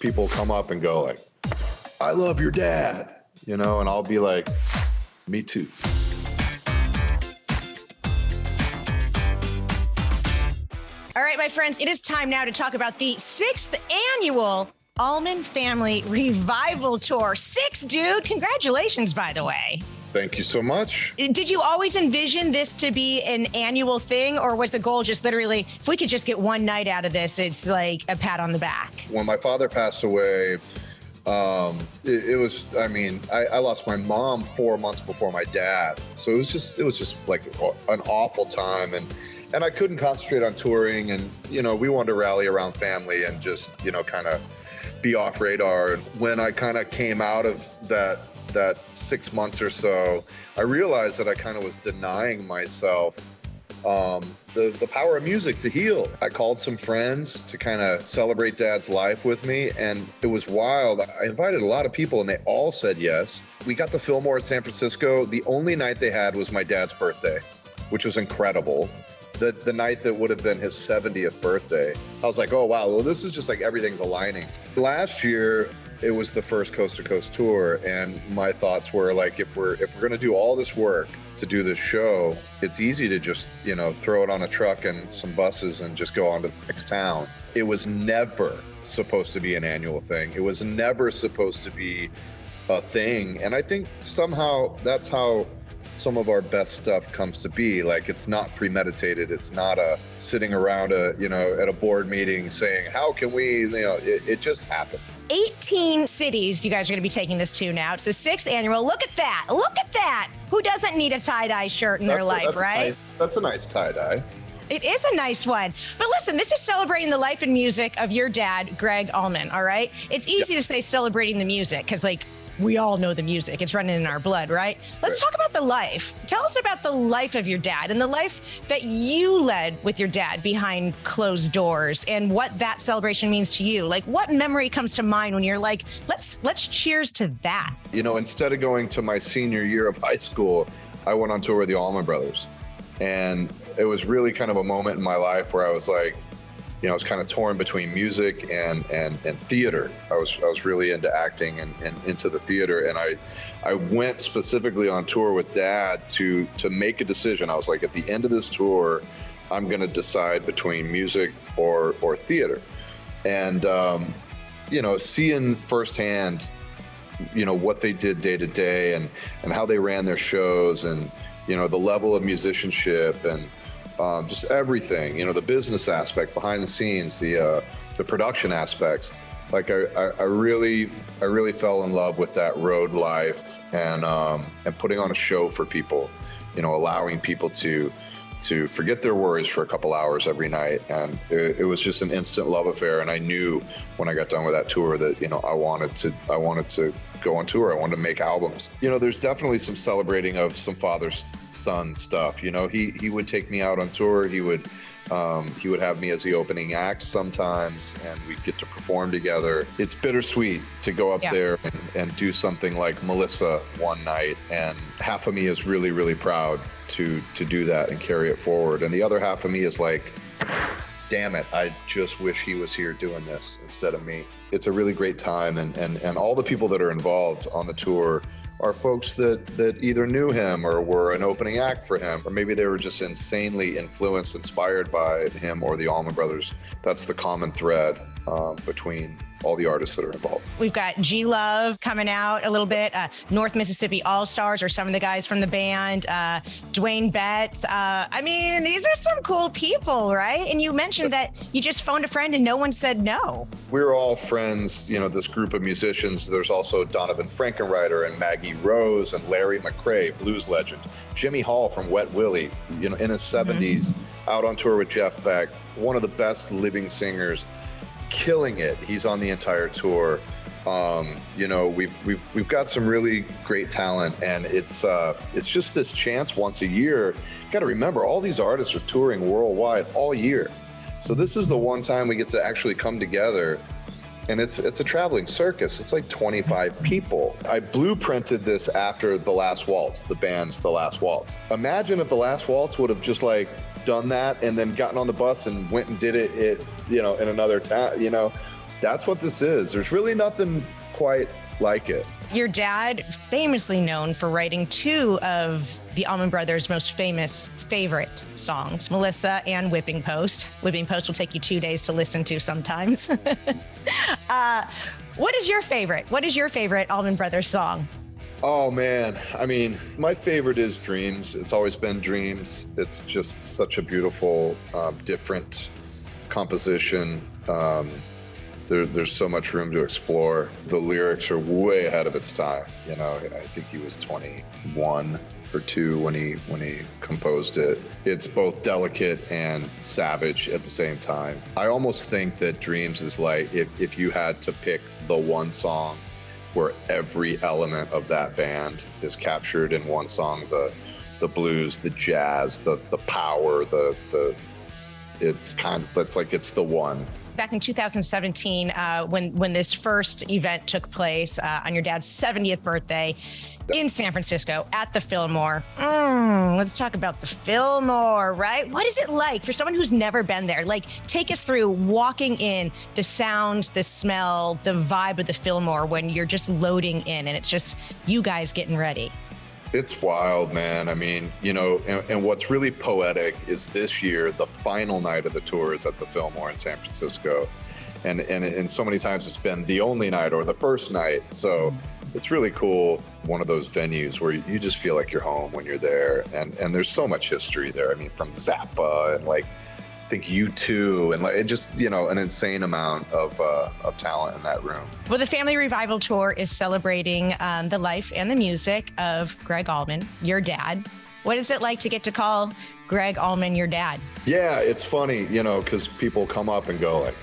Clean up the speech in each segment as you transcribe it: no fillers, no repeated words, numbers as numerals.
people come up and go like, I love your dad, and I'll be like, me too. All right, my friends, it is time now to talk about the 6th annual Allman Family Revival Tour. 6, dude. Congratulations, by the way. Thank you so much. Did you always envision this to be an annual thing, or was the goal just literally, if we could just get one night out of this, it's like a pat on the back? When my father passed away, it was, I lost my mom 4 months before my dad. So it was just like an awful time. And I couldn't concentrate on touring, and, we wanted to rally around family and just, kind of be off radar. When I kind of came out of that 6 months or so, I realized that I kind of was denying myself the power of music to heal. I called some friends to kind of celebrate Dad's life with me, and it was wild. I invited a lot of people, and they all said yes. We got to Fillmore in San Francisco. The only night they had was my dad's birthday, which was incredible. The night that would have been his 70th birthday. I was like, oh, wow, well, this is just like everything's aligning. Last year, it was the first Coast to Coast tour, and my thoughts were like, if we're going to do all this work to do this show, it's easy to just, throw it on a truck and some buses and just go on to the next town. It was never supposed to be an annual thing. It was never supposed to be a thing. And I think somehow that's how some of our best stuff comes to be. Like, it's not premeditated. It's not sitting around at a board meeting saying, how can we, it just happened. 18 cities you guys are going to be taking this to now. It's the 6th annual. Look at that. Look at that. Who doesn't need a tie-dye shirt in their life, right? That's a nice tie-dye. It is a nice one. But listen, this is celebrating the life and music of your dad, Gregg Allman, all right? It's easy to say celebrating the music because, we all know the music. It's running in our blood, right? Let's talk about the life. Tell us about the life of your dad and the life that you led with your dad behind closed doors and what that celebration means to you. Like, what memory comes to mind when you're like, let's cheers to that? Instead of going to my senior year of high school, I went on tour with the Allman Brothers. And it was really kind of a moment in my life where I was like, I was kind of torn between music and theater. I was really into acting and into the theater. And I went specifically on tour with Dad to make a decision. I was like, at the end of this tour, I'm going to decide between music or theater. And, seeing firsthand, what they did day to day and how they ran their shows and, the level of musicianship and just everything, the business aspect, behind the scenes, the production aspects. Like I really fell in love with that road life and putting on a show for people, allowing people to forget their worries for a couple hours every night. And it was just an instant love affair. And I knew when I got done with that tour that, I wanted to go on tour. I wanted to make albums. There's definitely some celebrating of some father-son stuff. He would take me out on tour. He would have me as the opening act sometimes, and we'd get to perform together. It's bittersweet to go up there and do something like Melissa one night, and half of me is really, really proud to do that and carry it forward. And the other half of me is like, damn it, I just wish he was here doing this instead of me. It's a really great time, and all the people that are involved on the tour are folks that either knew him or were an opening act for him, or maybe they were just insanely influenced, inspired by him or the Allman Brothers. That's the common thread between all the artists that are involved. We've got G-Love coming out a little bit. North Mississippi All-Stars are some of the guys from the band. Dwayne Betts. These are some cool people, right? And you mentioned that you just phoned a friend and no one said no. We're all friends, this group of musicians. There's also Donovan Frankenreiter and Maggie Rose and Larry McRae, blues legend. Jimmy Hall from Wet Willie, in his 70s, out on tour with Jeff Beck, one of the best living singers, killing it. He's on the entire tour. We've got some really great talent, and it's just this chance once a year. You got to remember, all these artists are touring worldwide all year, so this is the one time we get to actually come together. And it's a traveling circus. It's like 25 people. I blueprinted this after The Last Waltz, the band's The Last Waltz. Imagine if The Last Waltz would have just done that and then gotten on the bus and went and did it in another town, That's what this is. There's really nothing quite like it. Your dad, famously known for writing two of the Allman Brothers' most favorite songs, Melissa and Whipping Post. Whipping Post will take you 2 days to listen to sometimes. What is your favorite? What is your favorite Allman Brothers song? Oh man, I mean, my favorite is Dreams. It's always been Dreams. It's just such a beautiful, different composition. There's so much room to explore. The lyrics are way ahead of its time. You know, I think he was 21 or 2 when he composed it. It's both delicate and savage at the same time. I almost think that Dreams is like if you had to pick the one song where every element of that band is captured in one song, the blues, the jazz, the power, it's the one. Back in 2017, when this first event took place on your dad's 70th birthday in San Francisco at the Fillmore. Let's talk about the Fillmore, right? What is it like for someone who's never been there? Like, take us through walking in, the sounds, the smell, the vibe of the Fillmore when you're just loading in and it's just you guys getting ready. It's wild, man. I mean, you know, and what's really poetic is this year, the final night of the tour is at the Fillmore in San Francisco. And so many times it's been the only night or the first night. So it's really cool. One of those venues where you just feel like you're home when you're there. And there's so much history there. I mean, from Zappa and like, I think U2 and like it just, you know, an insane amount of talent in that room. Well, the Family Revival Tour is celebrating the life and the music of Gregg Allman, your dad. What is it like to get to call Gregg Allman your dad? Yeah, it's funny, you know, because people come up and go like,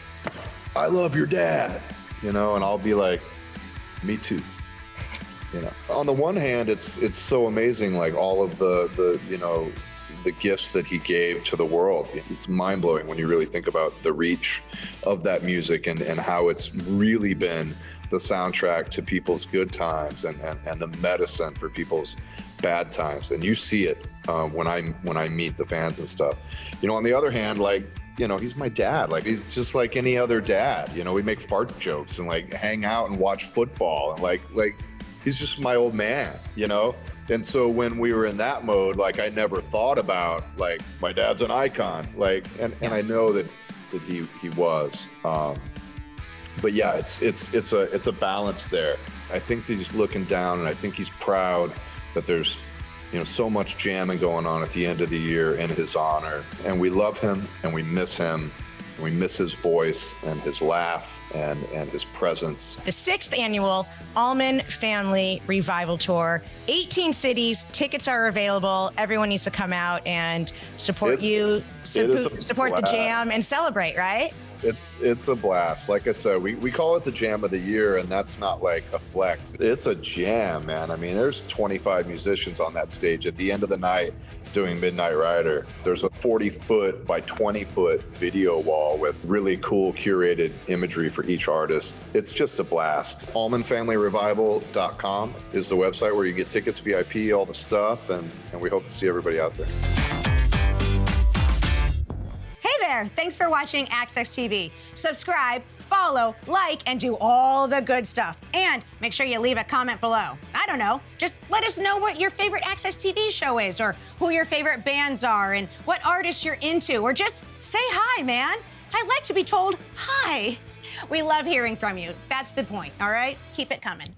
I love your dad, you know, and I'll be like, me too. You know, on the one hand, it's so amazing, like all of the you know, the gifts that he gave to the world. It's mind-blowing when you really think about the reach of that music and how it's really been the soundtrack to people's good times and the medicine for people's bad times. And you see it when I meet the fans and stuff. You know, on the other hand, like, you know, he's my dad. Like, he's just like any other dad. You know, we make fart jokes and like hang out and watch football and like he's just my old man, you know? And so when we were in that mode, like I never thought about like my dad's an icon, like, and I know that he was. But yeah, it's a balance there. I think that he's looking down and I think he's proud that there's, you know, so much jamming going on at the end of the year in his honor. And we love him and we miss him. We miss his voice and his laugh and his presence. The 6th annual Allman Family Revival Tour, 18 cities, tickets are available. Everyone needs to come out and support support the jam and celebrate, right? It's a blast. Like I said, we call it the jam of the year, and that's not like a flex. It's a jam, man. I mean, there's 25 musicians on that stage at the end of the night doing Midnight Rider. There's a 40-foot by 20-foot video wall with really cool curated imagery for each artist. It's just a blast. AllmanFamilyRevival.com is the website where you get tickets, VIP, all the stuff, and we hope to see everybody out there. Thanks for watching Access TV. Subscribe, follow, like, and do all the good stuff. And make sure you leave a comment below. I don't know, just let us know what your favorite Access TV show is, or who your favorite bands are, and what artists you're into, or just say hi, man. I like to be told hi. We love hearing from you. That's the point, all right? Keep it coming.